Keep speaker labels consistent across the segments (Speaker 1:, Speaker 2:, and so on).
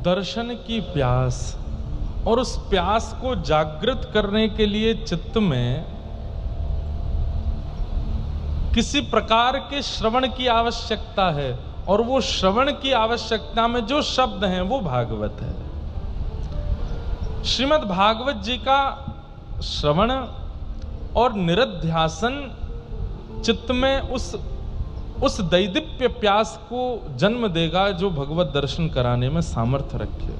Speaker 1: दर्शन की प्यास, और उस प्यास को जागृत करने के लिए चित्त में किसी प्रकार के श्रवण की आवश्यकता है, और वो श्रवण की आवश्यकता में जो शब्द हैं वो भागवत है। श्रीमद् भागवत जी का श्रवण और निरध्यासन चित्त में उस दैदिप्य प्यास को जन्म देगा जो भगवत दर्शन कराने में सामर्थ्य रखे।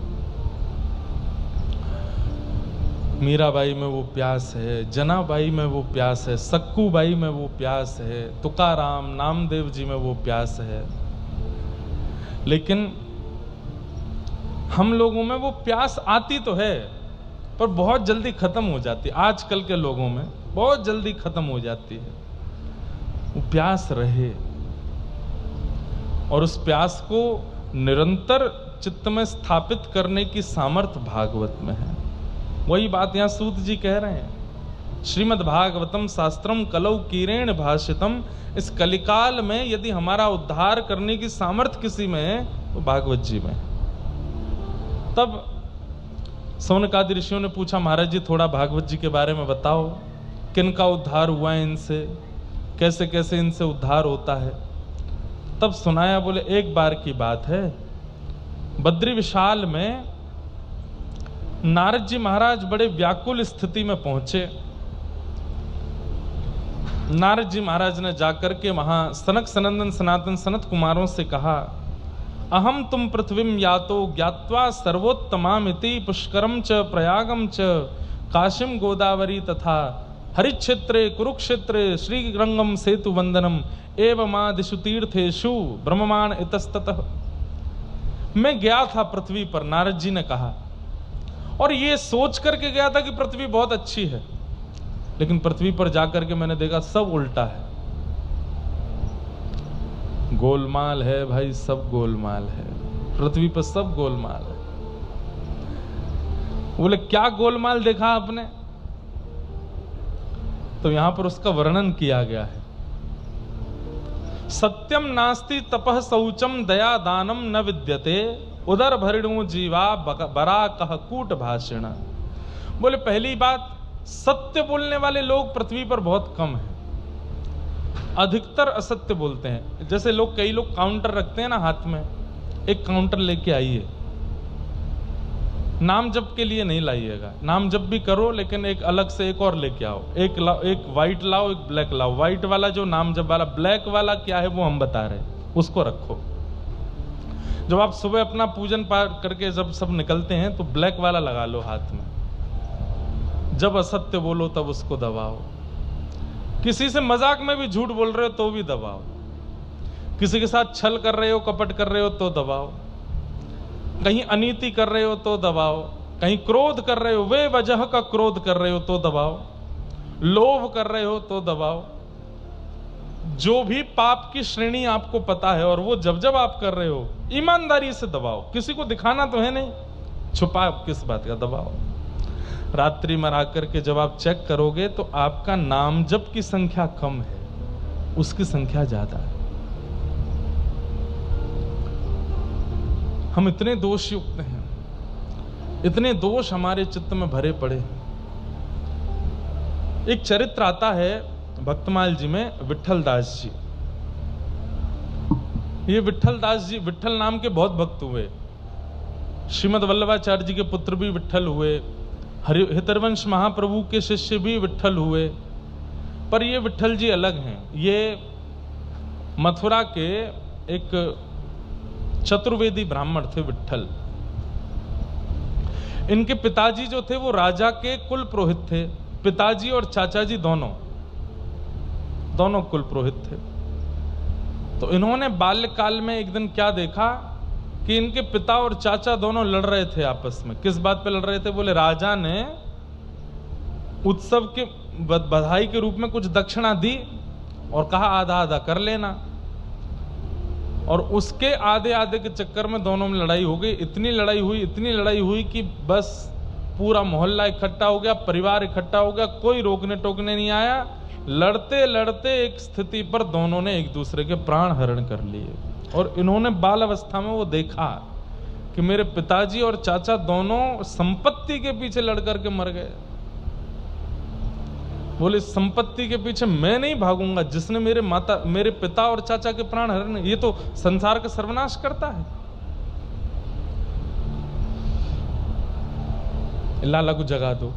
Speaker 1: मीराबाई में वो प्यास है, जनाबाई में वो प्यास है, सक्कूबाई में वो प्यास है, तुकाराम नामदेव जी में वो प्यास है, लेकिन हम लोगों में वो प्यास आती तो है पर बहुत जल्दी खत्म हो जाती है। आजकल के लोगों में बहुत जल्दी खत्म हो जाती है। वो प्यास रहे, और उस प्यास को निरंतर चित्त में स्थापित करने की सामर्थ्य भागवत में है। वही बात यहां सूत जी कह रहे हैं, श्रीमद् भागवतम शास्त्रम कलौ कीरेण भाषितम। इस कलिकाल में यदि हमारा उद्धार करने की सामर्थ्य किसी में है तो भागवत जी में है। तब सौनकादि ऋषियों ने पूछा, महाराज जी थोड़ा भागवत जी के बारे में बताओ, किन का उद्धार हुआ है इनसे, कैसे कैसे इनसे उद्धार होता है। तब सुनाया, बोले एक बार की बात है, बद्री विशाल में नारद जी महाराज बड़े व्याकुल स्थिति में पहुंचे। नारद जी महाराज ने जाकर के वहां सनक सनंदन सनातन सनत कुमारों से कहा, अहम तुम पृथ्वीम यातो ज्ञात्वा सर्वोत्तमामिति पुष्करम च प्रयागम च काशीम गोदावरी तथा हरिक्षेत्रे कुरुक्षेत्रे श्रीरंगम सेतु वंदनम एवमादिषु तीर्थेषु ब्रह्ममाण इतस्ततः। मैं गया था पृथ्वी पर, नारद जी ने कहा, और ये सोच करके गया था कि पृथ्वी बहुत अच्छी है, लेकिन पृथ्वी पर जाकर के मैंने देखा सब उल्टा है, गोलमाल है भाई, सब गोलमाल है, पृथ्वी पर सब गोलमाल है। बोले क्या गोलमाल देखा आपने? तो यहां पर उसका वर्णन किया गया है, सत्यम नास्ति तपः शौचम दया दानम न विद्यते उदर भरिणु जीवा बरा कह कूट भाषण। बोले पहली बात, सत्य बोलने वाले लोग पृथ्वी पर बहुत कम हैं, अधिकतर असत्य बोलते हैं। जैसे लोग, कई लोग काउंटर रखते हैं ना हाथ में, एक काउंटर लेके आइए, नाम जप के लिए नहीं लाइएगा, नाम जप भी करो लेकिन एक अलग से एक और लेके आओ, एक व्हाइट लाओ, एक ब्लैक लाओ। व्हाइट वाला जो नाम जप वाला, ब्लैक वाला क्या है वो हम बता रहे हैं, उसको रखो। जब आप सुबह अपना पूजन पाठ करके जब सब निकलते हैं तो ब्लैक वाला लगा लो हाथ में। जब असत्य बोलो तब उसको दबाओ, किसी से मजाक में भी झूठ बोल रहे हो तो भी दबाओ, किसी के साथ छल कर रहे हो, कपट कर रहे हो तो दबाओ, कहीं अनीति कर रहे हो तो दबाओ, कहीं क्रोध कर रहे हो, वे वजह का क्रोध कर रहे हो तो दबाओ, लोभ कर रहे हो तो दबाओ। जो भी पाप की श्रेणी आपको पता है और वो जब जब आप कर रहे हो ईमानदारी से दबाओ, किसी को दिखाना तो है नहीं, छुपा किस बात का, दबाओ। रात्रि में आकर के जब आप चेक करोगे तो आपका नाम जप की संख्या कम है, उसकी संख्या ज्यादा है। हम इतने दोष युक्त हैं, इतने दोष हमारे चित्त में भरे पड़े हैं। एक चरित्र आता है भक्तमाल जी में, विट्ठल दास जी। ये विट्ठल दास जी, विट्ठल नाम के बहुत भक्त हुए। श्रीमद् वल्लभाचार्य जी के पुत्र भी विट्ठल हुए, हितरवंश महाप्रभु के शिष्य भी विट्ठल हुए, पर ये विट्ठल जी अलग हैं। ये मथुरा के एक चतुर्वेदी ब्राह्मण थे विट्ठल। इनके पिताजी जो थे वो राजा के कुल पुरोहित थे, पिताजी और चाचा जी दोनों कुल पुरोहित थे। तो इन्होंने बाल्यकाल में एक दिन क्या देखा कि इनके पिता और चाचा दोनों लड़ रहे थे आपस में। किस बात पे लड़ रहे थे? बोले राजा ने उत्सव के बधाई के रूप में कुछ दक्षिणा दी और कहा आधा आधा कर लेना, और उसके आधे आधे के चक्कर में दोनों में लड़ाई हो गई। इतनी लड़ाई हुई कि बस पूरा मोहल्ला इकट्ठा हो गया, परिवार इकट्ठा हो गया, कोई रोकने टोकने नहीं आया। लड़ते लड़ते एक स्थिति पर दोनों ने एक दूसरे के प्राण हरण कर लिए। और इन्होंने बाल अवस्था में वो देखा कि मेरे पिताजी और चाचा दोनों संपत्ति के पीछे लड़ करके मर गए। बोले संपत्ति के पीछे मैं नहीं भागूंगा, जिसने मेरे पिता और चाचा के प्राण हरने, ये तो संसार का सर्वनाश करता है। लाला को जगा दो।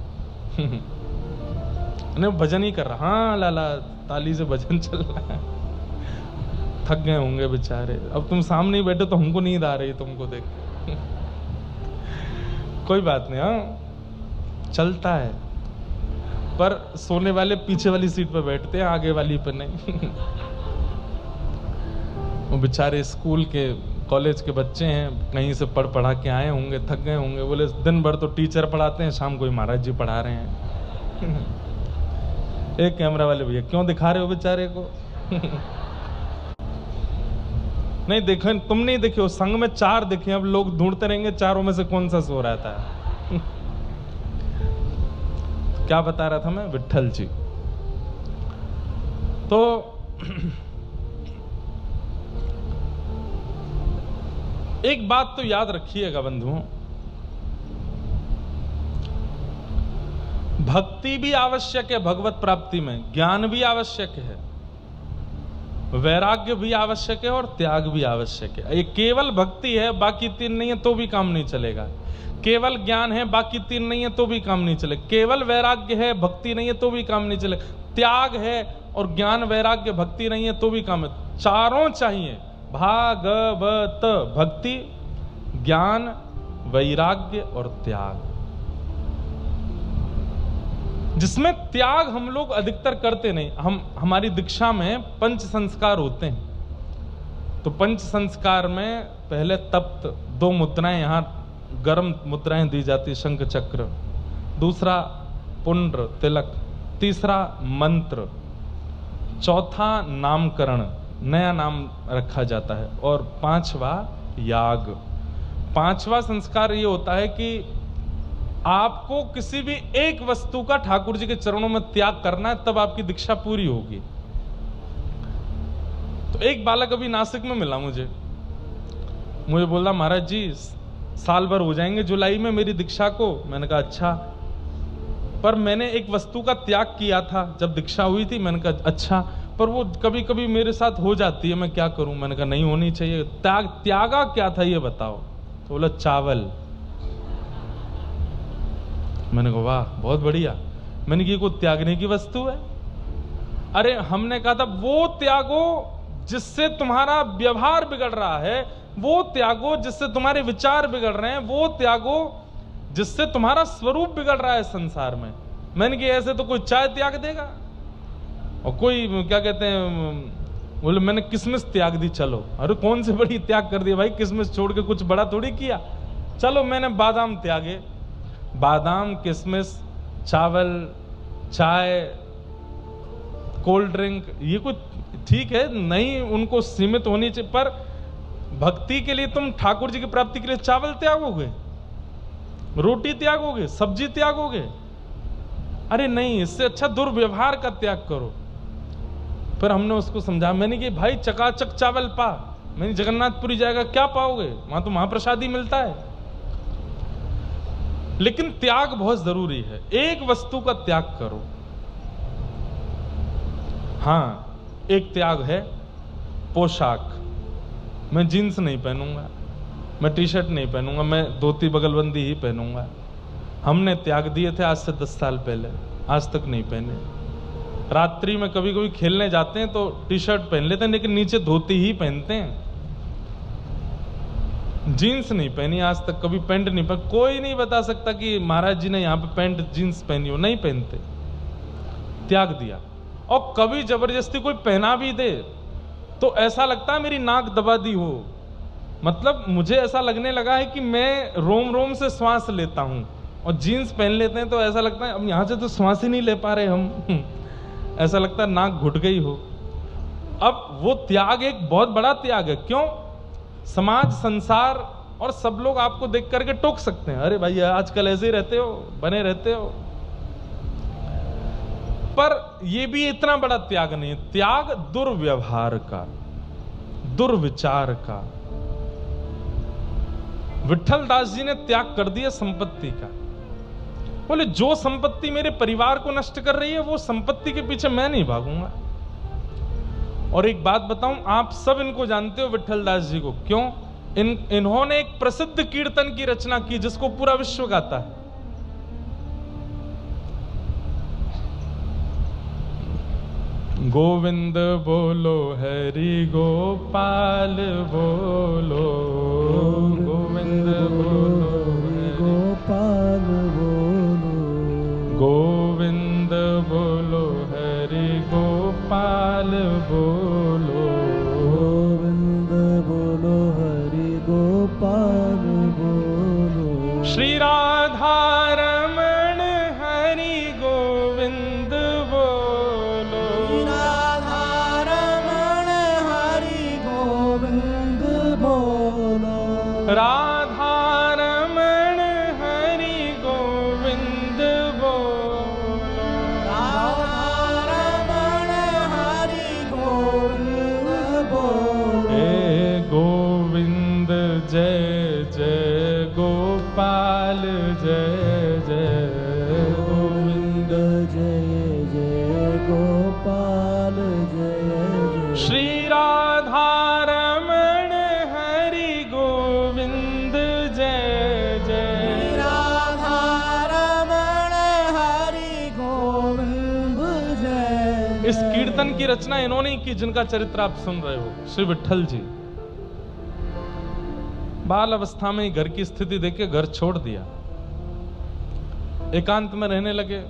Speaker 1: नहीं भजन ही कर रहा। हाँ लाला ताली से भजन चल रहा है। थक गए होंगे बेचारे, अब तुम सामने ही बैठे तो हमको नींद आ रही तुमको देख। कोई बात नहीं, हाँ चलता है, पर सोने वाले पीछे वाली सीट पर बैठते हैं, आगे वाली पर नहीं। वो बेचारे स्कूल के कॉलेज के बच्चे हैं, कहीं से पढ़ा के आए होंगे, थक गए होंगे। बोले दिन भर तो टीचर पढ़ाते हैं, शाम को ही महाराज जी पढ़ा रहे हैं। एक कैमरा वाले भैया क्यों दिखा रहे हो बेचारे को? नहीं देखो, तुम नहीं देखे हो, संग में 4 दिखे, अब लोग ढूंढते रहेंगे चारों में से कौन सा सो रहा था। क्या बता रहा था मैं? विट्ठल जी। तो एक बात तो याद रखिएगा बंधुओं, भक्ति भी आवश्यक है भगवत प्राप्ति में, ज्ञान भी आवश्यक है, वैराग्य भी आवश्यक है और त्याग भी आवश्यक है। ये केवल भक्ति है बाकी 3 नहीं है तो भी काम नहीं चलेगा, केवल ज्ञान है बाकी 3 नहीं है तो भी काम नहीं चलेगा, केवल वैराग्य है भक्ति नहीं है तो भी काम नहीं चलेगा, त्याग है और ज्ञान वैराग्य भक्ति नहीं है तो भी काम है। चारों चाहिए, भागवत भक्ति, ज्ञान, वैराग्य और त्याग। जिसमें त्याग हम लोग अधिकतर करते नहीं। हमारी दीक्षा में पंच संस्कार होते हैं, तो पंच संस्कार में पहले तप्त 2 मुद्राएं, यहां गर्म मुद्राएं दी जाती, शंख चक्र, दूसरा पुंड्र तिलक, तीसरा मंत्र, चौथा नामकरण, नया नाम रखा जाता है, और 5वां याग। 5वां संस्कार ये होता है कि आपको किसी भी एक वस्तु का ठाकुर जी के चरणों में त्याग करना है, तब आपकी दीक्षा पूरी होगी। तो एक बालक अभी नासिक में मिला मुझे बोला महाराज जी साल भर हो जाएंगे जुलाई में मेरी दीक्षा को। मैंने कहा अच्छा, पर मैंने एक वस्तु का त्याग किया था जब दीक्षा हुई थी। मैंने कहा अच्छा, पर वो कभी कभी मेरे साथ हो जाती है, मैं क्या करूं? मैंने कहा नहीं होनी चाहिए। त्यागा क्या था ये बताओ? तो बोला चावल। मैंने कहा वाह बहुत बढ़िया। मैंने कहा कोई त्यागने की वस्तु है? अरे हमने कहा था वो त्यागो जिससे तुम्हारा व्यवहार बिगड़ रहा है, वो त्यागो जिससे तुम्हारे विचार बिगड़ रहे हैं, वो त्यागो जिससे तुम्हारा स्वरूप बिगड़ रहा है संसार में। मैंने कहा ऐसे तो कोई चाय त्याग देगा और कोई क्या कहते हैं, बोले मैंने किसमिस त्याग दी। चलो, अरे कौन सी बड़ी त्याग कर दिया भाई, किसमिस छोड़ के कुछ बड़ा थोड़ी किया। चलो मैंने बादाम त्यागे, बादाम, किशमिश, चावल, चाय, कोल्ड ड्रिंक, ये कुछ ठीक है नहीं, उनको सीमित होनी चाहिए, पर भक्ति के लिए तुम ठाकुर जी की प्राप्ति के लिए चावल त्यागोगे, रोटी त्यागोगे, सब्जी त्यागोगे? अरे नहीं, इससे अच्छा दुर्व्यवहार का त्याग करो। फिर हमने उसको समझा, मैंने कि भाई चकाचक चावल पा, मैंने जगन्नाथपुरी जाएगा क्या पाओगे, वहां तो महाप्रसाद ही मिलता है। लेकिन त्याग बहुत जरूरी है, एक वस्तु का त्याग करो। हां, एक त्याग है पोशाक। मैं जीन्स नहीं पहनूंगा, मैं टी शर्ट नहीं पहनूंगा, मैं धोती बगलबंदी ही पहनूंगा। हमने त्याग दिए थे आज से 10 साल पहले, आज तक नहीं पहने। रात्रि में कभी कभी खेलने जाते हैं तो टी शर्ट पहन लेते हैं, लेकिन नीचे धोती ही पहनते हैं। जीन्स नहीं पहनी आज तक, कभी पैंट नहीं पहनी। कोई नहीं बता सकता कि महाराज जी ने यहाँ पे पैंट जीन्स पहनी हो, नहीं पहनते, त्याग दिया। और कभी जबरदस्ती कोई पहना भी दे तो ऐसा लगता है मेरी नाक दबा दी हो, मतलब मुझे ऐसा लगने लगा है कि मैं रोम रोम से श्वास लेता हूं। और जीन्स पहन लेते हैं तो ऐसा लगता है अब यहां से तो श्वास ही नहीं ले पा रहे हम, ऐसा लगता है नाक घुट गई हो। अब वो त्याग एक बहुत बड़ा त्याग है। क्यों? समाज, संसार और सब लोग आपको देख करके टोक सकते हैं, अरे भाई आजकल ऐसे ही रहते हो, बने रहते हो। पर यह भी इतना बड़ा त्याग नहीं है। त्याग दुर्व्यवहार का, दुर्विचार का, विठल दास जी ने त्याग कर दिया संपत्ति का। बोले जो संपत्ति मेरे परिवार को नष्ट कर रही है वो संपत्ति के पीछे मैं नहीं भागूंगा। और एक बात बताऊं, आप सब इनको जानते हो विठल दास जी को, क्यों? इन्होंने एक प्रसिद्ध कीर्तन की रचना की जिसको पूरा विश्व गाता है। गोविंद बोलो हरि गोपाल बोलो, गोविंद बोलो हरि गोपाल बोलो, गोविंद बोलो हरि गोपाल बोलो, गोविंद बोलो हरि गोपाल बोलो। श्री राधा रमण हरि गोविंद बोलो, राधा रमण हरि गोविंद बोलो, राधा रमण हरि गोविंद बोलो, राधा रमण हरि गोविंद बोलो। हे गोविंद जय जय गोपाल जय जय, गोविंद जय जय गोपाल जय जय। श्री राधा रमण हरि गोविंद जय जय, राधा रमण हरि गोविंद जय। इस कीर्तन की रचना इन्होंने ही की जिनका चरित्र आप सुन रहे हो, श्री विठल जी। बाल अवस्था में ही घर की स्थिति देख के घर छोड़ दिया, एकांत में रहने लगे।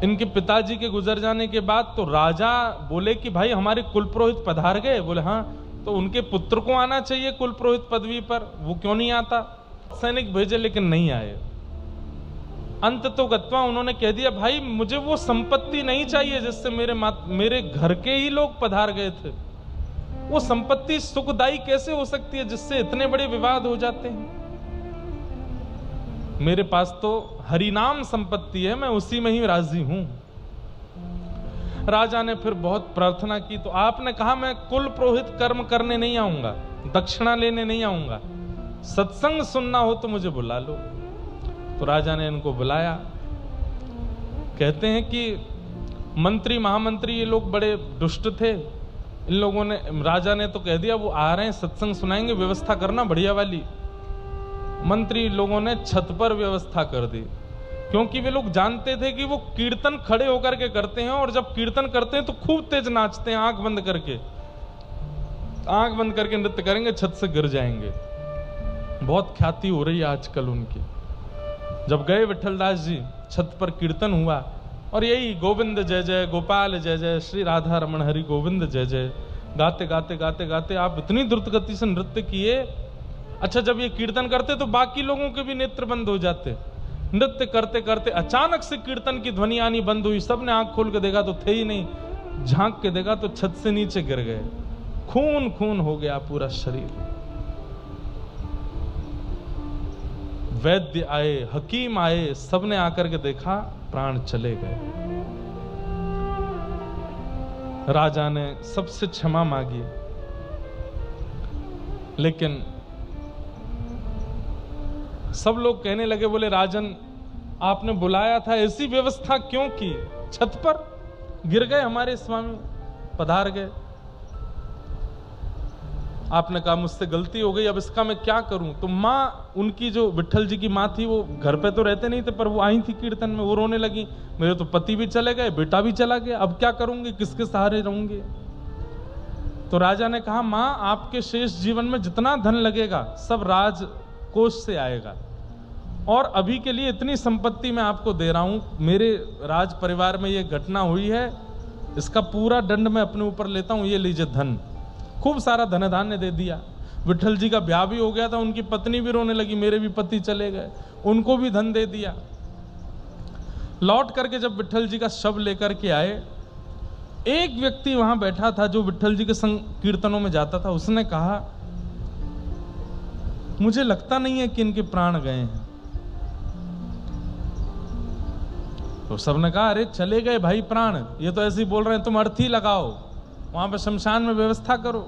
Speaker 1: इनके पिताजी के गुजर जाने के बाद तो राजा बोले कि भाई हमारे कुल पुरोहित पधार गए। बोले हाँ, तो उनके पुत्र को आना चाहिए कुल पुरोहित पदवी पर, वो क्यों नहीं आता? सैनिक भेजे लेकिन नहीं आए। अंत तो गत्वा उन्होंने कह दिया भाई मुझे वो संपत्ति नहीं चाहिए जिससे मेरे घर के ही लोग पधार गए थे। वो संपत्ति सुखदायी कैसे हो सकती है जिससे इतने बड़े विवाद हो जाते हैं? मेरे पास तो हरिनाम संपत्ति है, मैं उसी में ही राजी हूं। राजा ने फिर बहुत प्रार्थना की तो आपने कहा मैं कुल पुरोहित कर्म करने नहीं आऊंगा, दक्षिणा लेने नहीं आऊंगा, सत्संग सुनना हो तो मुझे बुला लो। तो राजा ने इनको बुलाया। कहते हैं कि मंत्री महामंत्री ये लोग बड़े दुष्ट थे। इन लोगों ने, राजा ने तो कह दिया वो आ रहे हैं सत्संग सुनाएंगे, व्यवस्था करना बढ़िया वाली। मंत्री लोगों ने छत पर व्यवस्था कर दी, क्योंकि वे लोग जानते थे कि वो कीर्तन खड़े होकर के करते हैं और जब कीर्तन करते हैं तो खूब तेज नाचते हैं, आंख बंद करके नृत्य करेंगे, छत से गिर जाएंगे। बहुत ख्याति हो रही है आजकल उनकी। जब गए विठल दास जी, छत पर कीर्तन हुआ और यही गोविंद जय जय गोपाल जय जय, श्री राधा रमण हरि गोविंद जय जय गाते गाते गाते गाते आप इतनी द्रुत गति से नृत्य किए। अच्छा, जब ये कीर्तन करते तो बाकी लोगों के भी नेत्र बंद हो जाते। नृत्य करते करते अचानक से कीर्तन की ध्वनि आनी बंद हुई। सबने आंख खोल के देखा तो थे ही नहीं, झांक के देखा तो छत से नीचे गिर गए। खून खून हो गया पूरा शरीर। वैद्य आए, हकीम आए, सबने आकर के देखा प्राण चले गए। राजा ने सबसे क्षमा मांगी, लेकिन सब लोग कहने लगे, बोले राजन आपने बुलाया था, ऐसी व्यवस्था क्यों की? छत पर गिर गए हमारे स्वामी, पधार गए। आपने कहा मुझसे गलती हो गई, अब इसका मैं क्या करूं? तो माँ, उनकी जो विठल जी की माँ थी, वो घर पे तो रहते नहीं थे, पर वो आई थी कीर्तन में। वो रोने लगी, मेरे तो पति भी चले गए, बेटा भी चला गया, अब क्या करूंगी, किसके सहारे रहूंगी? तो राजा ने कहा माँ, आपके शेष जीवन में जितना धन लगेगा सब राजकोष से आएगा, और अभी के लिए इतनी संपत्ति मैं आपको दे रहा हूं। मेरे राज परिवार में ये घटना हुई है, इसका पूरा दंड मैं अपने ऊपर लेता हूं, ये लीजिए धन। खूब सारा धन धान्य दे दिया। विठल जी का ब्याह भी हो गया था, उनकी पत्नी भी रोने लगी, मेरे भी पति चले गए, उनको भी धन दे दिया। लौट करके जब विठल जी का शव लेकर के आए, एक व्यक्ति वहां बैठा था जो विठल जी के संग कीर्तनों में जाता था। उसने कहा मुझे लगता नहीं है कि इनके प्राण गए हैं। तो सबने कहा अरे चले गए भाई प्राण, ये तो ऐसे ही बोल रहे हैं, तुम अर्थी लगाओ, वहां पर शमशान में व्यवस्था करो।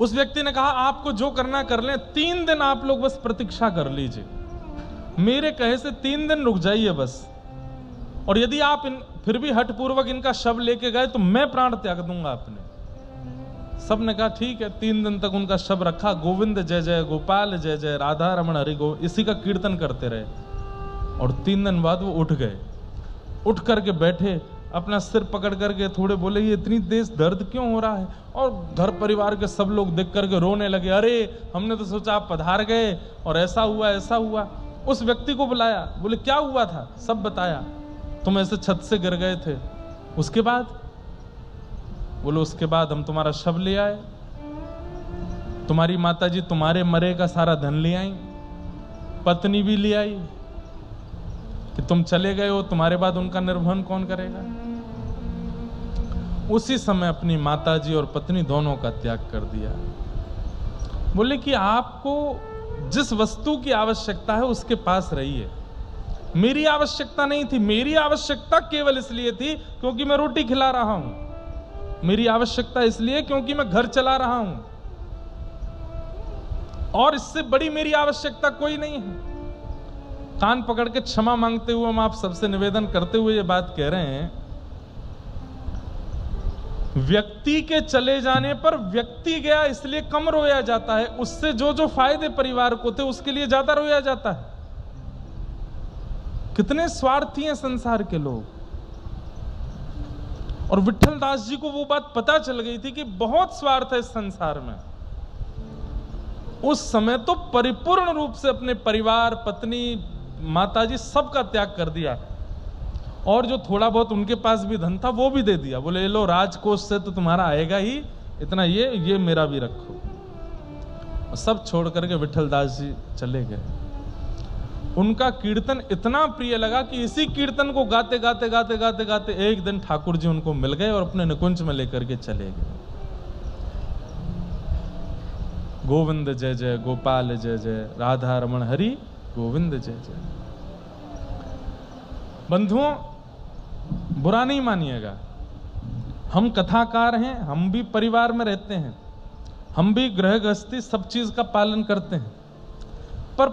Speaker 1: उस व्यक्ति ने कहा आपको जो करना कर लें, 3 दिन आप लोग बस प्रतीक्षा कर लीजिए, मेरे कहे से 3 दिन रुक जाइए बस, और यदि आप फिर भी हठपूर्वक इनका शव लेके गए तो मैं प्राण त्याग दूंगा अपने। सब ने कहा ठीक है। 3 दिन तक उनका शव रखा, गोविंद जय जय, गोपाल जय जय, राधा रमण हरि गो, इसी का कीर्तन करते रहे। और 3 दिन बाद वो उठ गए, उठ करके बैठे, अपना सिर पकड़ करके थोड़े बोले ये इतनी तेज दर्द क्यों हो रहा है, और घर परिवार के सब लोग देख करके रोने लगे, अरे हमने तो सोचा आप पधार गए और ऐसा हुआ ऐसा हुआ। उस व्यक्ति को बुलाया, बोले क्या हुआ था, सब बताया, तुम ऐसे छत से गिर गए थे, उसके बाद? बोलो उसके बाद हम तुम्हारा शव ले आए, तुम्हारी माताजी तुम्हारे मरे का सारा धन ले आई, पत्नी भी ले आई, कि तुम चले गए हो, तुम्हारे बाद उनका निर्वहन कौन करेगा? उसी समय अपनी माताजी और पत्नी दोनों का त्याग कर दिया। बोले कि आपको जिस वस्तु की आवश्यकता है उसके पास रहिए, मेरी आवश्यकता नहीं थी, मेरी आवश्यकता केवल इसलिए थी क्योंकि मैं रोटी खिला रहा हूं, मेरी आवश्यकता इसलिए क्योंकि मैं घर चला रहा हूं, और इससे बड़ी मेरी आवश्यकता कोई नहीं है। कान पकड़ के क्षमा मांगते हुए हम आप सबसे निवेदन करते हुए ये बात कह रहे हैं, व्यक्ति के चले जाने पर व्यक्ति गया इसलिए कम रोया जाता है, उससे जो जो फायदे परिवार को थे उसके लिए ज्यादा रोया जाता है। कितने स्वार्थी हैं संसार के लोग। और विठल दास जी को वो बात पता चल गई थी कि बहुत स्वार्थ है इस संसार में। उस समय तो परिपूर्ण रूप से अपने परिवार, पत्नी, माताजी सबका त्याग कर दिया, और जो थोड़ा बहुत उनके पास भी धन था वो भी दे दिया। बोले ये लो, राजकोष से तो तुम्हारा आएगा ही इतना, ये मेरा भी रखो। और सब छोड़ करके विठल दास जी चले गए। उनका कीर्तन इतना प्रिय लगा कि इसी कीर्तन को गाते गाते गाते गाते गाते एक दिन ठाकुर जी उनको मिल गए और अपने निकुंज में लेकर के चले गए। गोविंद जय जय, गोपाल जय जय, राधा रमण हरि गोविंद जय जय। बंधुओं, बुरा नहीं मानिएगा, हम कथाकार हैं, हम भी परिवार में रहते हैं, हम भी गृह गृहस्थी सब चीज का पालन करते हैं, पर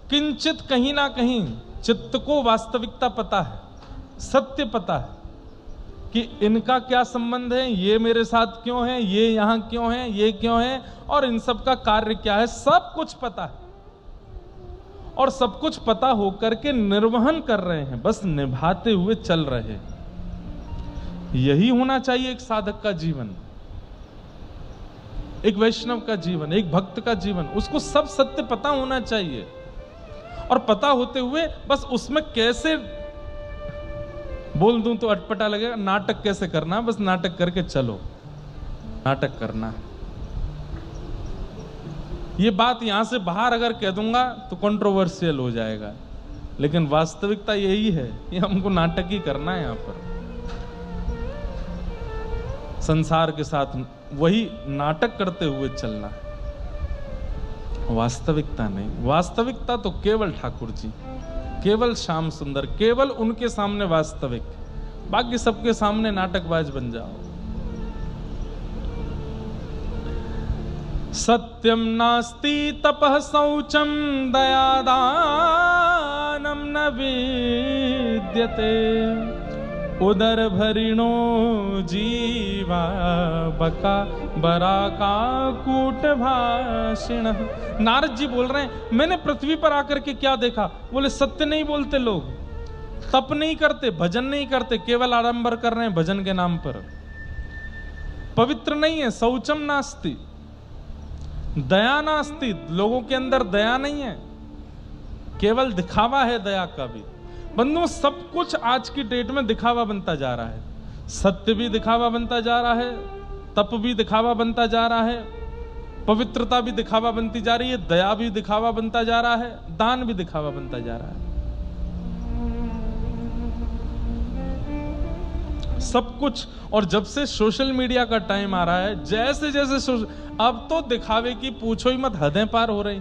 Speaker 1: किंचित कहीं ना कहीं चित्त को वास्तविकता पता है, सत्य पता है कि इनका क्या संबंध है, ये मेरे साथ क्यों है, ये यहां क्यों है, ये क्यों है, और इन सब का कार्य क्या है, सब कुछ पता है। और सब कुछ पता होकर के निर्वहन कर रहे हैं, बस निभाते हुए चल रहे हैं। यही होना चाहिए एक साधक का जीवन, एक वैष्णव का जीवन, एक भक्त का जीवन। उसको सब सत्य पता होना चाहिए, और पता होते हुए बस उसमें कैसे बोल दूं तो अटपटा लगेगा, नाटक कैसे करना, बस नाटक करके चलो, नाटक करना। ये बात यहां से बाहर अगर कह दूंगा तो कंट्रोवर्शियल हो जाएगा, लेकिन वास्तविकता यही है कि हमको नाटक ही करना है। यहां पर संसार के साथ वही नाटक करते हुए चलना है, वास्तविकता नहीं। वास्तविकता तो केवल ठाकुर जी, केवल श्याम सुंदर, केवल उनके सामने वास्तविक, बाकी सबके सामने नाटकबाज बन जाओ। सत्यम नास्ति तपः शौचम दयादानम न विद्यते उदर भरिणो जीवा बका बराका कूट भाषिण। नारद जी बोल रहे हैं, मैंने पृथ्वी पर आकर के क्या देखा? बोले सत्य नहीं बोलते लोग, तप नहीं करते, भजन नहीं करते, केवल आडंबर कर रहे हैं भजन के नाम पर, पवित्र नहीं है, शौचम नास्ति, दया नास्ति, लोगों के अंदर दया नहीं है, केवल दिखावा है दया का भी। बंधुओं, सब कुछ आज की डेट में दिखावा बनता जा रहा है, सत्य भी दिखावा बनता जा रहा है, तप भी दिखावा बनता जा रहा है, पवित्रता भी दिखावा बनती जा रही है, दया भी दिखावा बनता जा रहा है, दान भी दिखावा बनता जा रहा है, सब कुछ। और जब से सोशल मीडिया का टाइम आ रहा है, जैसे जैसे अब तो दिखावे की पूछो ही मत, हदें पार हो रही,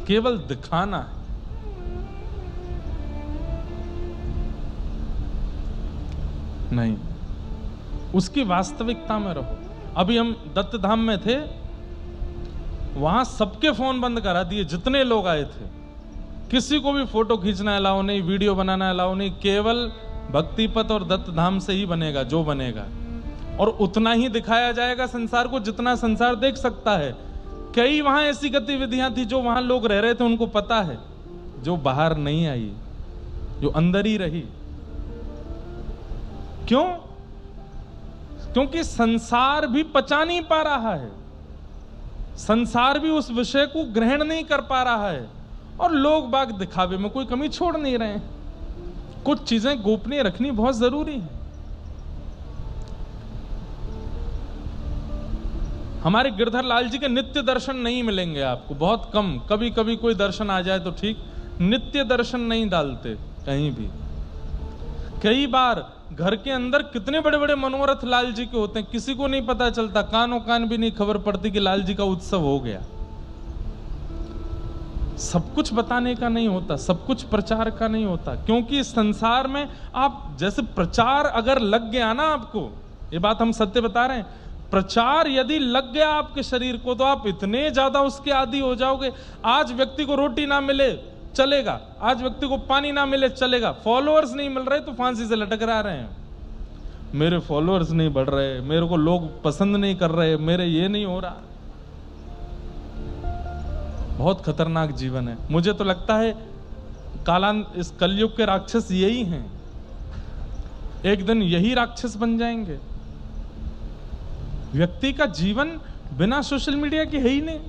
Speaker 1: केवल दिखाना है। नहीं, उसकी वास्तविकता में रहो। अभी हम दत्त धाम में थे, वहां सबके फोन बंद करा दिए, जितने लोग आए थे। किसी को भी फोटो खींचना अलाउ नहीं, वीडियो बनाना अलाउ नहीं, केवल भक्ति पथ और दत्त धाम से ही बनेगा जो बनेगा, और उतना ही दिखाया जाएगा संसार को जितना संसार देख सकता है। कई वहां ऐसी गतिविधियां थी जो वहां लोग रह रहे थे उनको पता है, जो बाहर नहीं आई, जो अंदर ही रही। क्यों? क्योंकि संसार भी पचा नहीं पा रहा है, संसार भी उस विषय को ग्रहण नहीं कर पा रहा है, और लोग बाग दिखावे में कोई कमी छोड़ नहीं रहे हैं। कुछ चीजें गोपनीय रखनी बहुत जरूरी है। हमारे गिरधर लाल जी के नित्य दर्शन नहीं मिलेंगे आपको, बहुत कम, कभी कभी कोई दर्शन आ जाए तो ठीक, नित्य दर्शन नहीं डालते कहीं भी। कई बार घर के अंदर कितने बड़े बड़े मनोरथ लाल जी के होते हैं, किसी को नहीं पता चलता, कानों कान भी नहीं खबर पड़ती कि लाल जी का उत्सव हो गया। सब कुछ बताने का नहीं होता, सब कुछ प्रचार का नहीं होता, क्योंकि इस संसार में आप जैसे प्रचार अगर लग गया ना आपको, ये बात हम सत्य बता रहे हैं, प्रचार यदि लग गया आपके शरीर को तो आप इतने ज्यादा उसके आदी हो जाओगे। आज व्यक्ति को रोटी ना मिले चलेगा, आज व्यक्ति को पानी ना मिले चलेगा, फॉलोअर्स नहीं मिल रहे तो फांसी से लटक रहे हैं, मेरे फॉलोअर्स नहीं बढ़ रहे, मेरे को लोग पसंद नहीं कर रहे, मेरे ये नहीं हो रहा। बहुत खतरनाक जीवन है। मुझे तो लगता है इस कलयुग के राक्षस यही हैं, एक दिन यही राक्षस बन जाएंगे। व्यक्ति का जीवन बिना सोशल मीडिया के है ही नहीं।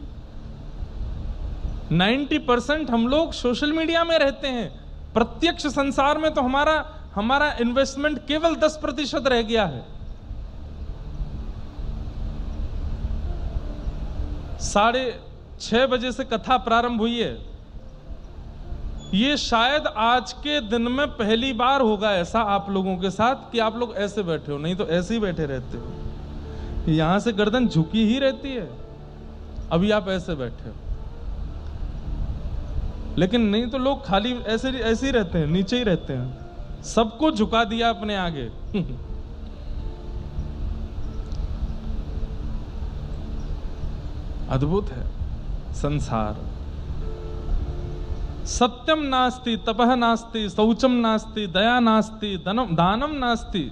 Speaker 1: 90% हम लोग सोशल मीडिया में रहते हैं, प्रत्यक्ष संसार में तो हमारा इन्वेस्टमेंट केवल 10% रह गया है। 6:30 बजे से कथा प्रारंभ हुई है, ये शायद आज के दिन में पहली बार होगा ऐसा आप लोगों के साथ कि आप लोग ऐसे बैठे हो, नहीं तो ऐसे ही बैठे रहते हो, यहां से गर्दन झुकी ही रहती है, अभी आप ऐसे बैठे हो। लेकिन नहीं तो लोग खाली ऐसे ही रहते हैं, नीचे ही रहते हैं, सबको झुका दिया अपने आगे। अद्भुत है संसार। सत्यम नास्ति, तपः नास्ति, शौचम नास्ति, दया नास्ति, दानम नास्ति,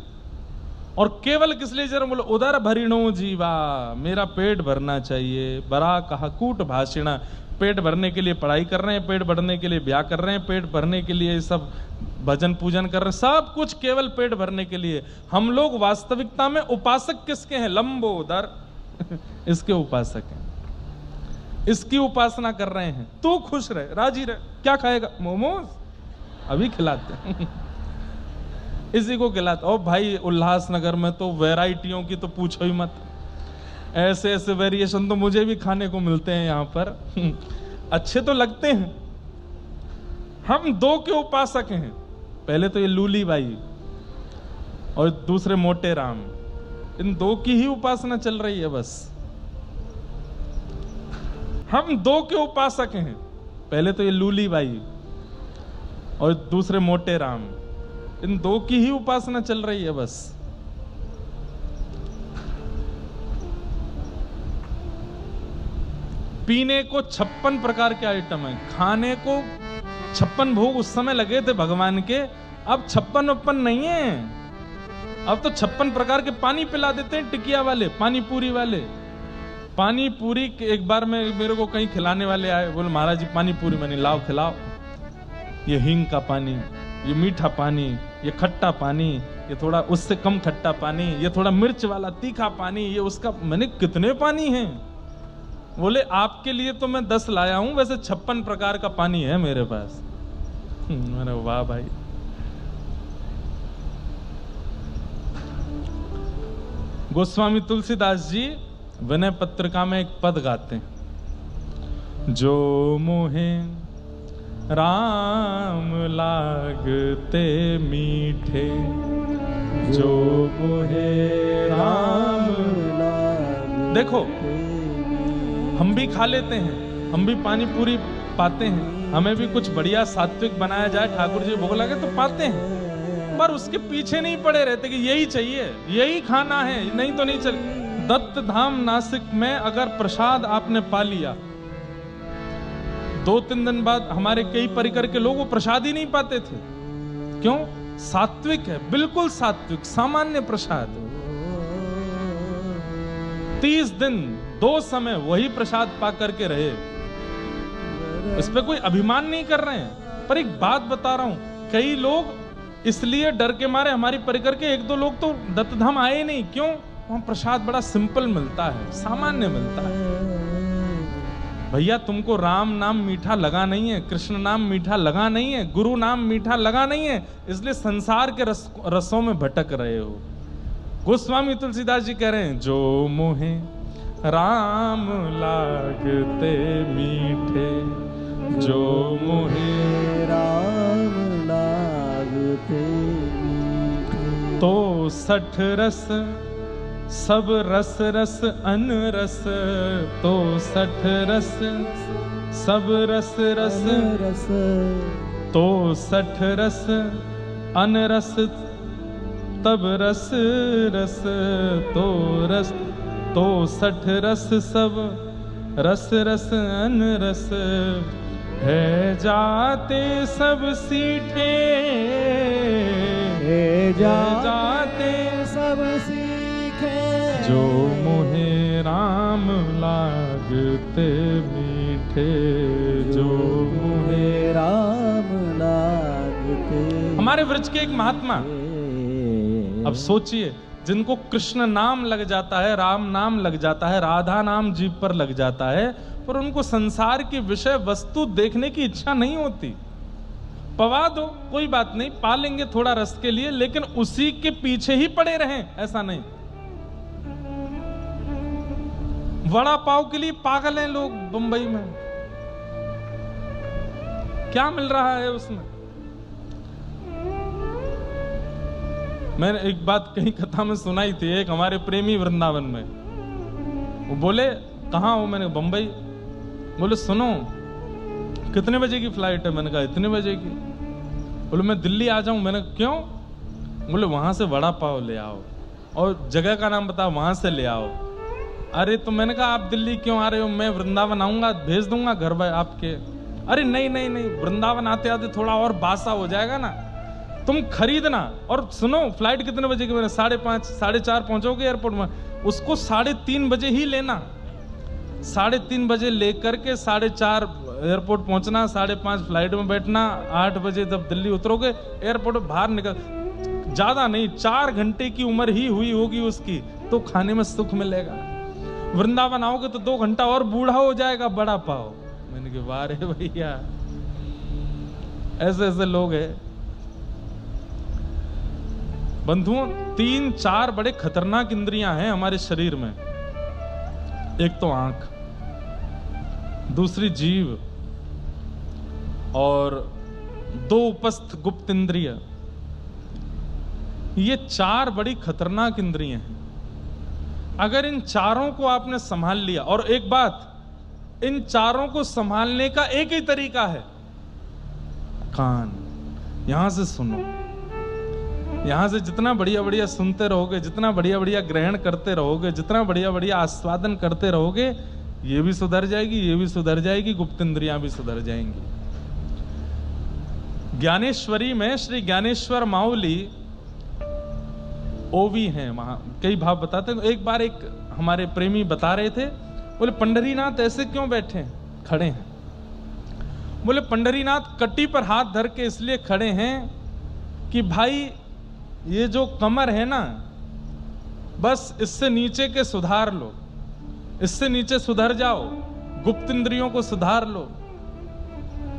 Speaker 1: और केवल किस लिए जरा बोलो, उदर भरिणो जीवा, मेरा पेट भरना चाहिए। बरा कहा कूट भाषिणा, पेट भरने के लिए पढ़ाई कर रहे हैं, पेट भरने के लिए ब्याह कर रहे हैं, पेट भरने के लिए सब भजन पूजन कर रहे हैं, सब कुछ केवल पेट भरने के लिए। हम लोग वास्तविकता में उपासक किसके हैं? लंबोदर इसके उपासक हैं, इसकी उपासना कर रहे हैं। तू खुश रहे, राजी रहे, क्या खाएगा? मोमोज अभी खिलाते हैं इसी को खिलाते। और भाई उल्लासनगर में तो वैरायटियों की तो पूछो ही मत, ऐसे ऐसे वेरिएशन तो मुझे भी खाने को मिलते हैं यहाँ पर अच्छे तो लगते हैं। हम दो के उपासक हैं, पहले तो ये लूली बाई और दूसरे मोटे राम, इन दो की ही उपासना चल रही है बस। हम दो के उपासक हैं, पहले तो ये लूली बाई और दूसरे मोटे राम, इन दो की ही उपासना चल रही है बस। पीने को 56 प्रकार के आइटम है, खाने को 56 भोग उस समय लगे थे भगवान के, अब 56 नहीं है, अब तो 56 प्रकार के पानी पिला देते हैं टिकिया वाले, पानी पूरी वाले। पानी पूरी एक बार में मेरे को कहीं खिलाने वाले आए, बोले महाराज जी पानी पूरी, मैंने लाओ खिलाओ, ये हींग का पानी, ये मीठा पानी, ये खट्टा पानी, ये थोड़ा उससे कम खट्टा पानी, ये थोड़ा मिर्च वाला तीखा पानी, ये उसका। मैंने कितने पानी हैं? बोले आपके लिए तो मैं 10 लाया हूं, वैसे 56 प्रकार का पानी है मेरे पास। मैंने वाह भाई। गोस्वामी तुलसीदास जी विनय पत्रिका में एक पद गाते हैं, जो मोहे राम लागते मीठे, जो मोहे राम लागते। देखो हम भी खा लेते हैं, हम भी पानी पूरी पाते हैं, हमें भी कुछ बढ़िया सात्विक बनाया जाए, ठाकुर जी भोग लगे तो पाते हैं, पर उसके पीछे नहीं पड़े रहते कि यही चाहिए, यही खाना है, नहीं तो नहीं चल। दत्त धाम नासिक में अगर प्रसाद आपने पा लिया, 2-3 दिन बाद हमारे कई परिकर के लोग वो प्रसाद ही नहीं पाते थे। क्यों? सात्विक है, बिल्कुल सात्विक, सामान्य प्रसाद। 30 दिन 2 समय वही प्रसाद पा करके रहे। इस पे कोई अभिमान नहीं कर रहे हैं, पर एक बात बता रहा हूं, कई लोग इसलिए डर के मारे, हमारी परिकर के 1-2 लोग तो दत्तधाम आए नहीं। क्यों? वहां प्रसाद बड़ा सिंपल मिलता है, सामान्य मिलता है। भैया तुमको राम नाम मीठा लगा नहीं है, कृष्ण नाम मीठा लगा नहीं है, गुरु नाम मीठा लगा नहीं है, इसलिए संसार के रसों में भटक रहे हो। गोस्वामी तुलसीदास जी कह रहे हैं, जो मोहे राम लागते मीठे, जो मोहे
Speaker 2: राम लागते मीठे,
Speaker 1: तो 60 रस सब रस रस अनरस, तो 60 रस सब रस रस
Speaker 2: रस,
Speaker 1: तो 60 रस अनरस तब रस रस, तो रस तो 60 रस सब रस रस अनरस, है जाते सब सीठे,
Speaker 2: है
Speaker 1: जाते
Speaker 2: सब सीखे,
Speaker 1: जो मोहे राम लागते मीठे, जो मोहे
Speaker 2: राम लागते।
Speaker 1: हमारे व्रज के एक महात्मा, अब सोचिए, जिनको कृष्ण नाम लग जाता है, राम नाम लग जाता है, राधा नाम जीभ पर लग जाता है, पर उनको संसार की विषय वस्तु देखने की इच्छा नहीं होती। पवा दो, कोई बात नहीं, पा लेंगे थोड़ा रस के लिए, लेकिन उसी के पीछे ही पड़े रहें, ऐसा नहीं। वड़ा पाव के लिए पागल हैं लोग बंबई में, क्या मिल रहा है उसमें? मैंने एक बात कहीं कथा में सुनाई थी, एक हमारे प्रेमी वृंदावन में, वो बोले कहाँ हो? मैंने बंबई। बोले सुनो कितने बजे की फ्लाइट है? मैंने कहा इतने बजे की। बोले मैं दिल्ली आ जाऊं। मैंने क्यों? बोले वहां से वड़ा पाव ले आओ और जगह का नाम बताओ, वहां से ले आओ। अरे तो मैंने कहा आप दिल्ली क्यों आ रहे हो? मैं वृंदावन आऊंगा, भेज दूंगा घर पर आपके। अरे नहीं नहीं नहीं, वृंदावन आते आते थोड़ा और बासा हो जाएगा ना, तुम खरीदना। और सुनो फ्लाइट कितने बजे की? मैंने 5:30 4:30 पहुंचोगे एयरपोर्ट में, उसको 3:30 बजे ही लेना। 3:30 बजे लेकर के 4:30 एयरपोर्ट पहुंचना, 5:30 फ्लाइट में बैठना, 8 बजे जब दिल्ली उतरोगे एयरपोर्ट बाहर निकल, ज्यादा नहीं 4 घंटे की उम्र ही हुई होगी उसकी, तो खाने में सुख मिलेगा। वृंदावन आओगे तो 2 घंटा और बूढ़ा हो जाएगा बड़ा पाव। मैंने कहा वाह रे भैया, ऐसे ऐसे लोग हैं। बंधुओं 3-4 बड़े खतरनाक इंद्रियां हैं हमारे शरीर में। एक तो आंख, दूसरी जीभ, और 2 उपस्थ गुप्त इंद्रिय। ये 4 बड़ी खतरनाक इंद्रियां हैं। अगर इन चारों को आपने संभाल लिया, और एक बात, इन चारों को संभालने का एक ही तरीका है, कान। यहां से सुनो, यहां से जितना बढ़िया बढ़िया सुनते रहोगे, जितना बढ़िया बढ़िया ग्रहण करते रहोगे, जितना बढ़िया बढ़िया आस्वादन करते रहोगे, ये भी सुधर जाएगी, ये भी सुधर जाएगी, गुप्त इंद्रियां भी सुधर जाएंगी। ज्ञानेश्वरी में श्री ज्ञानेश्वर माउली ओवी हैं, वहां कई भाव बताते हैं। एक बार एक हमारे प्रेमी बता रहे थे, बोले पंढरीनाथ ऐसे क्यों बैठे हैं, खड़े हैं? बोले पंढरीनाथ कट्टी पर हाथ धर के इसलिए खड़े हैं कि भाई ये जो कमर है ना, बस इससे नीचे के सुधार लो, इससे नीचे सुधर जाओ, गुप्त इंद्रियों को सुधार लो।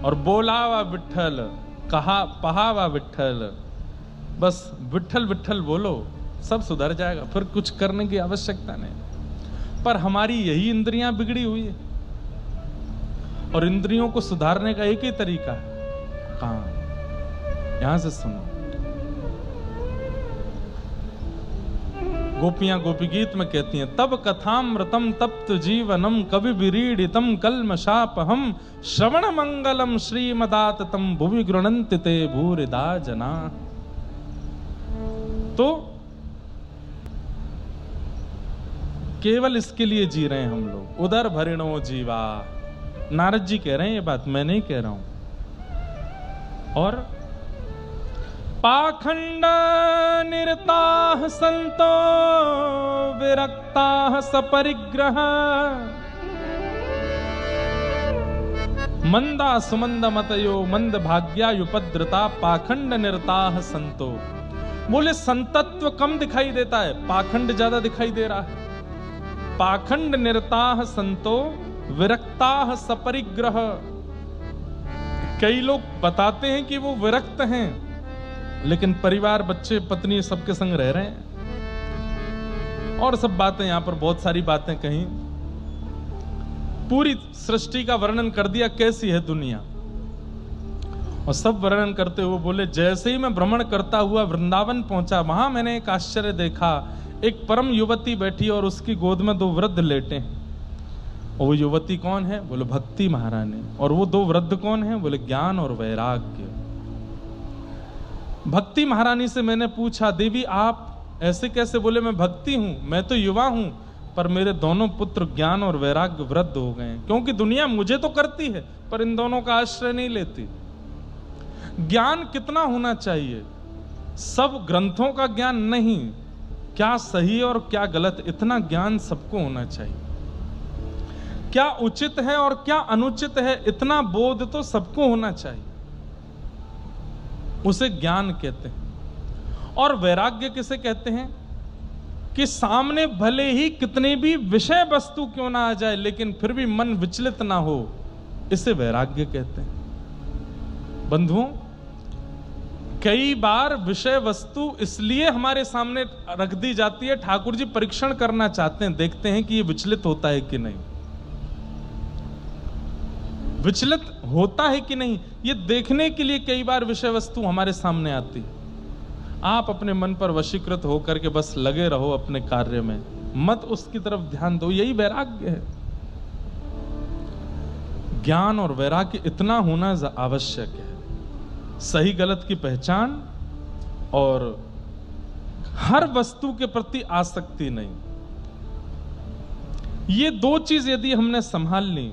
Speaker 1: और बोला वा विठ्ठल, कहा पहा वा विठ्ठल, बस विठ्ठल विठ्ठल बोलो, सब सुधर जाएगा, फिर कुछ करने की आवश्यकता नहीं। पर हमारी यही इंद्रियां बिगड़ी हुई है, और इंद्रियों को सुधारने का एक ही तरीका है, कहां? यहां से सुनो। गोपियां गोपी गीत में कहती हैं, तब कथामृतम तप्त जीवनम कवि विरीडितम कल्मषापहम श्रवण मंगलम श्रीमदाततम भुवि गृणन्ति ते भूरिदा जना। तो केवल इसके लिए जी रहे हैं हम लोग। उदर भरिणो जीवा, नारद जी कह रहे हैं ये बात, मैं नहीं कह रहा हूं। और पाखंड निरताः संतो विरक्ताः सपरिग्रह मंदा सुमंद मतयो मंद भाग्यायुपद्रता पाखंड निरताः संतो। बोले संतत्व कम दिखाई देता है, पाखंड ज्यादा दिखाई दे रहा है। पाखंड निरताः संतो विरक्ताः सपरिग्रह। कई लोग बताते हैं कि वो विरक्त हैं, लेकिन परिवार, बच्चे, पत्नी सबके संग रह रहे हैं। और सब बातें यहां पर बहुत सारी बातें कही, पूरी सृष्टि का वर्णन कर दिया कैसी है दुनिया। और सब वर्णन करते हुए बोले जैसे ही मैं भ्रमण करता हुआ वृंदावन पहुंचा, वहां मैंने एक आश्चर्य देखा। एक परम युवती बैठी और उसकी गोद में 2 वृद्ध लेटे हैं। और वो युवती कौन है? बोले भक्ति महारानी। और वो 2 वृद्ध कौन है? बोले ज्ञान और वैराग्य। भक्ति महारानी से मैंने पूछा, देवी आप ऐसे कैसे? बोले मैं भक्ति हूं, मैं तो युवा हूं, पर मेरे दोनों पुत्र ज्ञान और वैराग्य वृद्ध हो गए हैं। क्योंकि दुनिया मुझे तो करती है, पर इन दोनों का आश्रय नहीं लेती। ज्ञान कितना होना चाहिए? सब ग्रंथों का ज्ञान नहीं, क्या सही और क्या गलत, इतना ज्ञान सबको होना चाहिए। क्या उचित है और क्या अनुचित है, इतना बोध तो सबको होना चाहिए। उसे ज्ञान कहते हैं। और वैराग्य किसे कहते हैं? कि सामने भले ही कितने भी विषय वस्तु क्यों ना आ जाए, लेकिन फिर भी मन विचलित ना हो, इसे वैराग्य कहते हैं। बंधुओं, कई बार विषय वस्तु इसलिए हमारे सामने रख दी जाती है, ठाकुर जी परीक्षण करना चाहते हैं, देखते हैं कि ये विचलित होता है कि नहीं, विचलित होता है कि नहीं, ये देखने के लिए कई बार विषय वस्तु हमारे सामने आती है। आप अपने मन पर वशीकृत होकर के बस लगे रहो अपने कार्य में, मत उसकी तरफ ध्यान दो, यही वैराग्य है। ज्ञान और वैराग्य इतना होना आवश्यक है। सही गलत की पहचान और हर वस्तु के प्रति आसक्ति नहीं, ये 2 चीज यदि हमने संभाल ली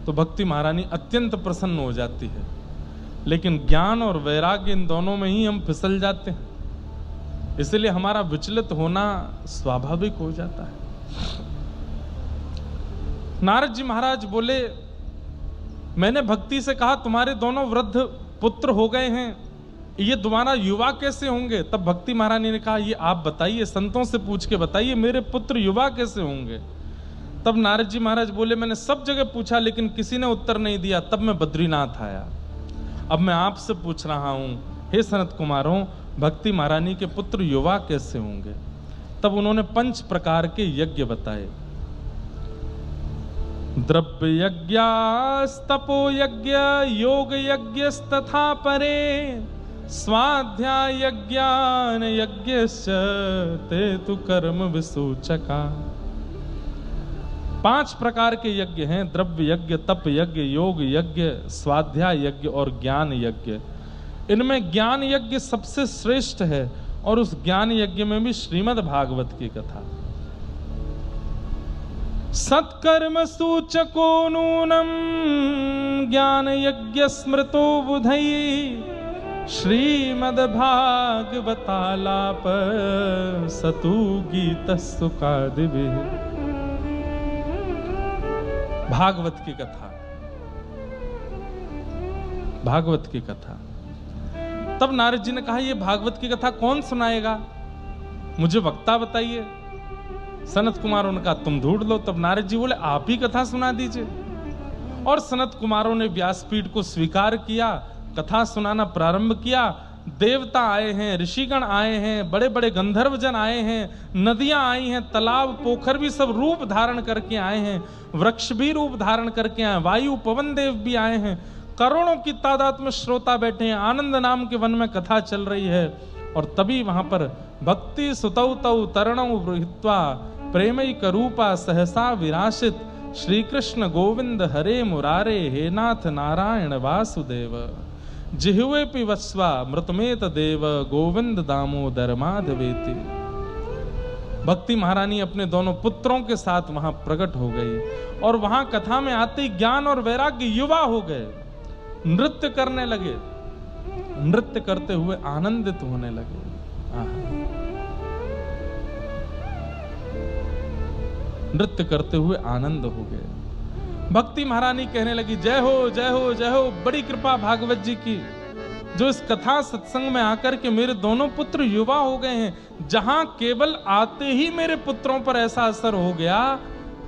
Speaker 1: तो भक्ति महारानी अत्यंत प्रसन्न हो जाती है। लेकिन ज्ञान और वैराग्य, इन दोनों में ही हम फिसल जाते हैं, इसलिए हमारा विचलित होना स्वाभाविक हो जाता है। नारद जी महाराज बोले, मैंने भक्ति से कहा तुम्हारे दोनों वृद्ध पुत्र हो गए हैं, ये दोबारा युवा कैसे होंगे? तब भक्ति महारानी ने कहा, ये आप बताइए, संतों से पूछ के बताइए, मेरे पुत्र युवा कैसे होंगे? तब नारद जी महाराज बोले, मैंने सब जगह पूछा लेकिन किसी ने उत्तर नहीं दिया, तब मैं बद्रीनाथ आया। अब मैं आपसे पूछ रहा हूं, हे सनत कुमारों, भक्ति महारानी के पुत्र युवा कैसे होंगे? तब उन्होंने 5 प्रकार के यज्ञ बताए। द्रव्य यज्ञस्तपो यज्ञ योग यज्ञस्तथा परे स्वाध्याय यज्ञान यज्ञश्च ते तु कर्म विसूचका। 5 प्रकार के यज्ञ हैं, द्रव्य यज्ञ, तप यज्ञ, योग यज्ञ, स्वाध्याय यज्ञ और ज्ञान यज्ञ। इनमें ज्ञान यज्ञ सबसे श्रेष्ठ है और उस ज्ञान यज्ञ में भी श्रीमद् भागवत की कथा। सत्कर्म सूचको नूनम ज्ञान यज्ञ स्मृतो बुधई श्रीमद् भागवतालाप सतु गीत सुखादिभि। भागवत की कथा, भागवत की कथा। तब नारद जी ने कहा, ये भागवत की कथा कौन सुनाएगा? मुझे वक्ता बताइए। सनत कुमारों ने कहा, तुम ढूंढ लो। तब नारद जी बोले, आप ही कथा सुना दीजिए। और सनत कुमारों ने व्यासपीठ को स्वीकार किया, कथा सुनाना प्रारंभ किया। देवता आए हैं, ऋषिगण आए हैं, बड़े बड़े गंधर्वजन आए हैं, नदियां आई हैं, तालाब पोखर भी सब रूप धारण करके आए हैं, वृक्ष भी रूप धारण करके आए, वायु पवन देव भी आए हैं, करोड़ों की तादाद में श्रोता बैठे हैं। आनंद नाम के वन में कथा चल रही है। और तभी वहां पर भक्ति सुतौ तौ तरणौ बृहित्वा प्रेमैक रूपा सहसा विराशित श्री कृष्ण गोविंद हरे मुरारे हे नाथ नारायण वासुदेव जिह्वे पिबस्वा मृतमेत देव गोविंद दामोदर माधवेति। भक्ति महारानी अपने दोनों पुत्रों के साथ वहां प्रकट हो गई और वहां कथा में आते ही ज्ञान और वैराग्य युवा हो गए, नृत्य करने लगे, नृत्य करते हुए आनंदित होने लगे। नृत्य करते हुए आनंद हो गए। भक्ति महारानी कहने लगी, जय हो जय हो जय हो, बड़ी कृपा भागवत जी की, जो इस कथा सत्संग में आकर के मेरे दोनों पुत्र युवा हो गए हैं। जहां केवल आते ही मेरे पुत्रों पर ऐसा असर हो गया,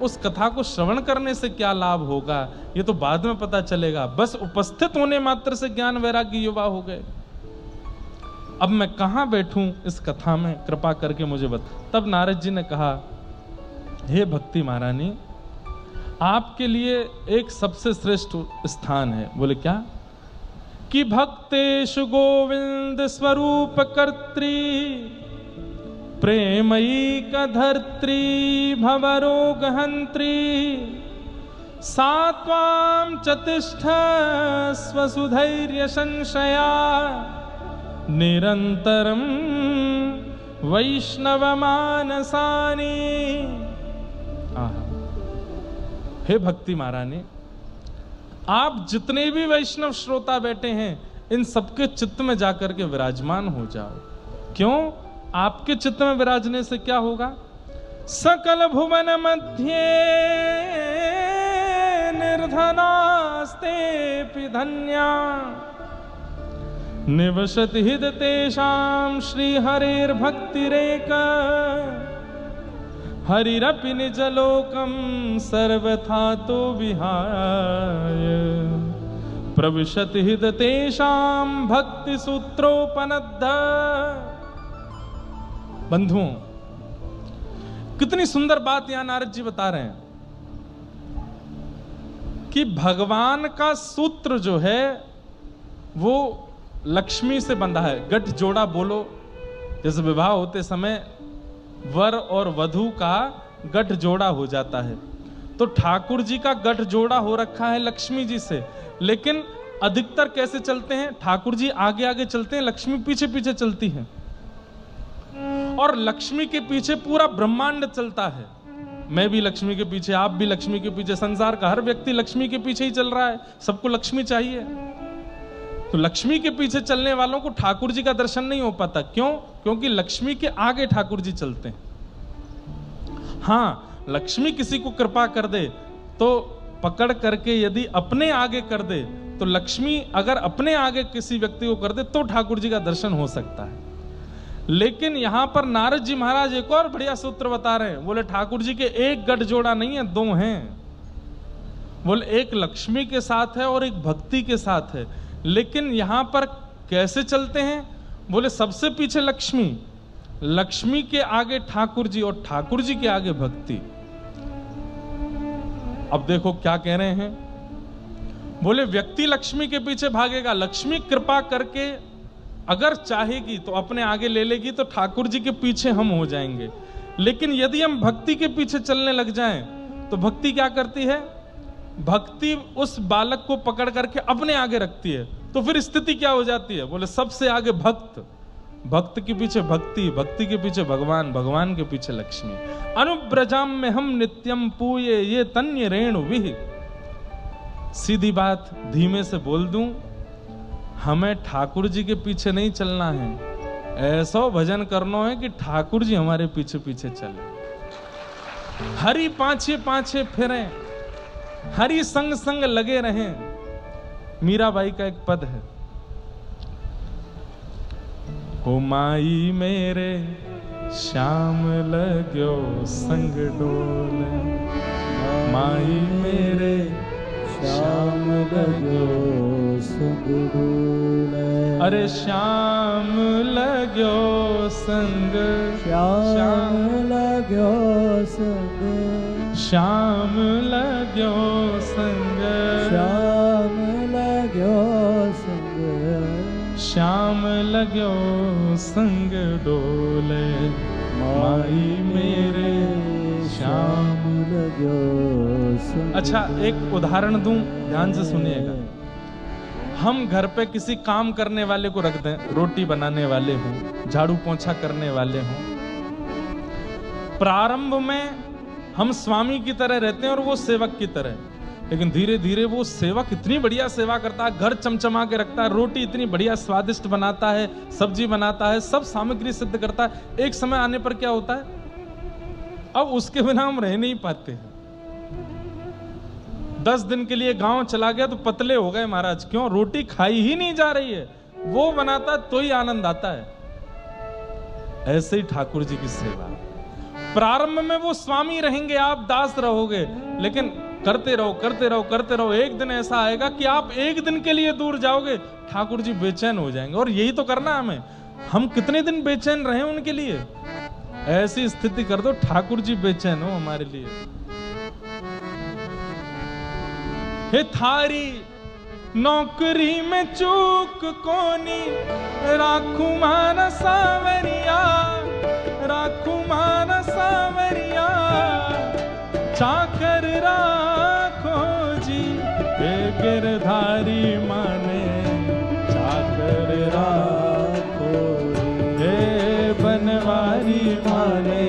Speaker 1: उस कथा को श्रवण करने से क्या लाभ होगा ये तो बाद में पता चलेगा। बस उपस्थित होने मात्र से ज्ञान वैराग्य युवा हो गए। अब मैं कहां बैठूं इस कथा में, कृपा करके मुझे बता। तब नारद जी ने कहा, हे भक्ति महारानी, आपके लिए एक सबसे श्रेष्ठ स्थान है। बोले क्या? कि भक्तेषु गोविंद स्वरूप कर्त्री, प्रेमयी कधर्त्री, भवरोग हंत्री, सात्वां चतिष्ठ स्वसुधैर्य संशया, निरंतरम वैष्णव मानसानी। हे भक्ति महारानी, आप जितने भी वैष्णव श्रोता बैठे हैं, इन सबके चित्त में जाकर के विराजमान हो जाओ। क्यों? आपके चित्त में विराजने से क्या होगा? सकल भुवन मध्य निर्धनास्ते धन्या, निवसति हृदि तेषां श्री हरेर्भक्तिरेक, हरिरपि निजलोकं सर्वथा तो विहाय, प्रविशति हृदि तेषां भक्ति सूत्रोपनद्ध। बंधुओं, कितनी सुंदर बात यहां नारद जी बता रहे हैं कि भगवान का सूत्र जो है वो लक्ष्मी से बंधा है। गठ जोड़ा बोलो, जैसे विवाह होते समय वर और वधू का गठ जोड़ा हो जाता है, तो ठाकुर जी का गठ जोड़ा हो रखा है लक्ष्मी जी से। लेकिन अधिकतर कैसे चलते हैं? ठाकुर जी आगे आगे चलते हैं, लक्ष्मी पीछे पीछे चलती है, और लक्ष्मी के पीछे पूरा ब्रह्मांड चलता है। मैं भी लक्ष्मी के पीछे, आप भी लक्ष्मी के पीछे, संसार का हर व्यक्ति लक्ष्मी के पीछे ही चल रहा है, सबको लक्ष्मी चाहिए। तो लक्ष्मी के पीछे चलने वालों को ठाकुर जी का दर्शन नहीं हो पाता। क्यों? क्योंकि लक्ष्मी के आगे ठाकुर जी चलते हैं। हाँ, लक्ष्मी किसी को कृपा कर दे तो पकड़ करके यदि अपने आगे कर दे, तो लक्ष्मी अगर अपने आगे किसी व्यक्ति को कर दे तो ठाकुर जी का दर्शन हो सकता है। लेकिन यहां पर नारद जी महाराज एक और बढ़िया सूत्र बता रहे हैं। बोले ठाकुर जी के एक गठ जोड़ा नहीं है, दो हैं। बोले एक लक्ष्मी के साथ है और एक भक्ति के साथ है। लेकिन यहां पर कैसे चलते हैं? बोले सबसे पीछे लक्ष्मी, लक्ष्मी के आगे ठाकुर जी और ठाकुर जी के आगे भक्ति। अब देखो क्या कह रहे हैं। बोले व्यक्ति लक्ष्मी के पीछे भागेगा, लक्ष्मी कृपा करके अगर चाहेगी तो अपने आगे ले लेगी, तो ठाकुर जी के पीछे हम हो जाएंगे। लेकिन यदि हम भक्ति के पीछे चलने लग जाएं, तो भक्ति क्या करती है? भक्ति उस बालक को पकड़ करके अपने आगे रखती है। तो फिर स्थिति क्या हो जाती है? बोले सबसे आगे भक्त, भक्त के पीछे भक्ति, भक्ति के पीछे भगवान, भगवान के पीछे लक्ष्मी। अनुब्रजाम में हम नित्यम पूये ये तन्य रेणु विहि। सीधी बात धीमे से बोल दूं, हमें ठाकुर जी के पीछे नहीं चलना है, ऐसा भजन करना है कि ठाकुर जी हमारे पीछे पीछे चले। हरि पाछे पाछे फिरे, हरि संग संग लगे रहें। मीराबाई का एक पद है, ओ माई मेरे श्याम लगो संग डोले, माई मेरे
Speaker 2: श्याम लगो संग डोले।
Speaker 1: अरे श्याम लगो संग,
Speaker 2: श्याम लगो संग,
Speaker 1: श्याम लगो संग,
Speaker 2: श्याम लगो संग,
Speaker 1: श्याम लगो संग डोले, माई मेरे श्याम
Speaker 2: लगो संग।
Speaker 1: अच्छा, एक उदाहरण दूं, ध्यान से सुनिएगा। हम घर पे किसी काम करने वाले को रख दें, रोटी बनाने वाले हों, झाड़ू पोंछा करने वाले हों, प्रारंभ में हम स्वामी की तरह रहते हैं और वो सेवक की तरह, लेकिन धीरे धीरे वो सेवक इतनी बढ़िया सेवा करता है, घर चमचमा के रखता है, रोटी इतनी बढ़िया स्वादिष्ट बनाता है, सब्जी बनाता है, सब सामग्री सिद्ध करता है। एक समय आने पर क्या होता है, अब उसके बिना हम रह नहीं पाते हैं। 10 दिन के लिए गांव चला गया तो पतले हो गए महाराज, क्यों? रोटी खाई ही नहीं जा रही है, वो बनाता तो ही आनंद आता है। ऐसे ही ठाकुर जी की सेवा, प्रारंभ में वो स्वामी रहेंगे, आप दास रहोगे, लेकिन करते रहो करते रहो करते रहो। एक दिन ऐसा आएगा कि आप एक दिन के लिए दूर जाओगे, ठाकुर जी बेचैन हो जाएंगे। और यही तो करना हमें, हम कितने दिन बेचैन रहे उनके लिए, ऐसी स्थिति कर दो ठाकुर जी बेचैन हो हमारे लिए। हे थारी नौकरी में चूक कोनी, राखू मान सावरिया, राखू मान सावरिया, चाकर राखो जी, हे गिरधारी माने चाकर राखो, हे बनवारी माने